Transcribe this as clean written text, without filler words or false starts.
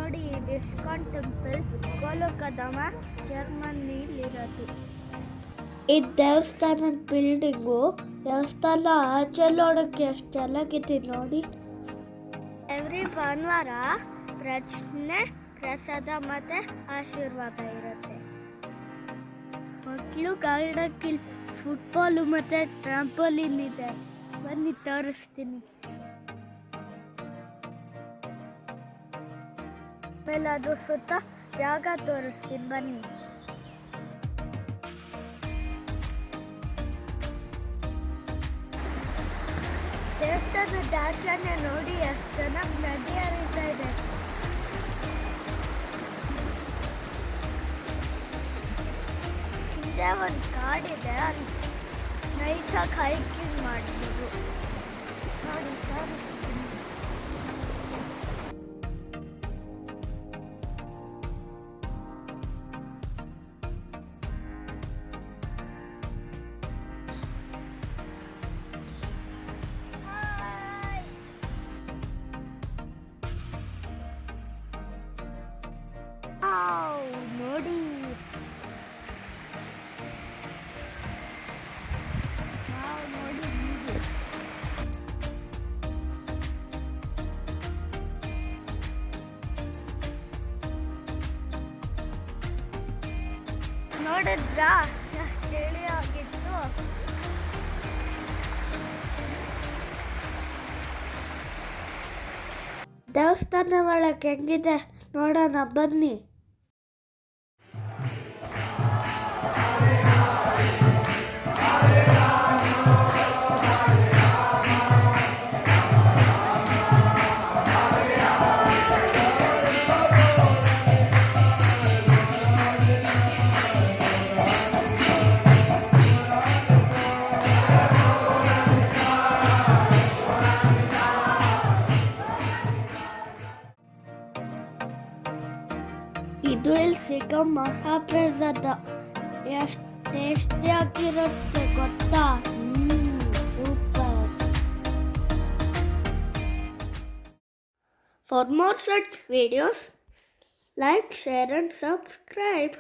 ನೋಡಿ, ಇದು ISKCON temple ಗೋಲೋಕಧಾಮ ಜರ್ಮನಿಲಿರೋದು. ಈ ದೇವಸ್ಥಾನದ ಬಿಲ್ಡಿಂಗು ದೇವಸ್ಥಾನ ಆಚೆ ನೋಡೋಕ್ಕೆ ಎಷ್ಟು ಚೆನ್ನಾಗಿದೆ ನೋಡಿ. ಎವ್ರಿ ಭಾನುವಾರ ಪ್ರಶ್ನೆ, ಪ್ರಸಾದ ಮತ್ತೆ ಆಶೀರ್ವಾದ ಇರುತ್ತೆ. ಮಕ್ಕಳು ಆಡೋಕ್ಕೆ ಫುಟ್ಬಾಲು ಮತ್ತೆ ಟ್ರಾಂಪೋಲಿನ್ ಇದೆ. ಬನ್ನಿ ತೋರಿಸ್ತೀನಿ. ಆಮೇಲೆ ಅದು ಸುತ್ತ ಜಾಗ ತೋರಿಸ್ತೀನಿ ಬನ್ನಿ. ದೇವಸ್ಥಾನದ ಆಚರಣೆ ನೋಡಿ ಎಷ್ಟು ಚೆನ್ನಾಗಿ ನದಿ ಹರಿತಾ ಇದೆ. ಹಿಂದೆ ಒಂದು ಕಾಡಿದೆ, ಅಲ್ಲಿ ನೈಸಾಗಿ ಹೈಕಿಂಗ್ ಮಾಡ್ಬೋದು ನೋಡಿ. ನೋಡಿ, ನೋಡಿದ್ರಾ ಎಷ್ಟು ಚಳಿ ಆಗಿತ್ತು. ದೇವಸ್ಥಾನ ಒಳಗೆ ಹೆಂಗಿದೆ ನೋಡೋಣ ಬನ್ನಿ. ಇದು ಇಲ್ಲಿ ಸಿಗೋ ಮಹಾಪ್ರಸಾದ ಎಷ್ಟು ಟೇಸ್ಟಿಯಾಗಿರುತ್ತೆ ಗೊತ್ತಾ. Super. For more such videos, like, share and subscribe.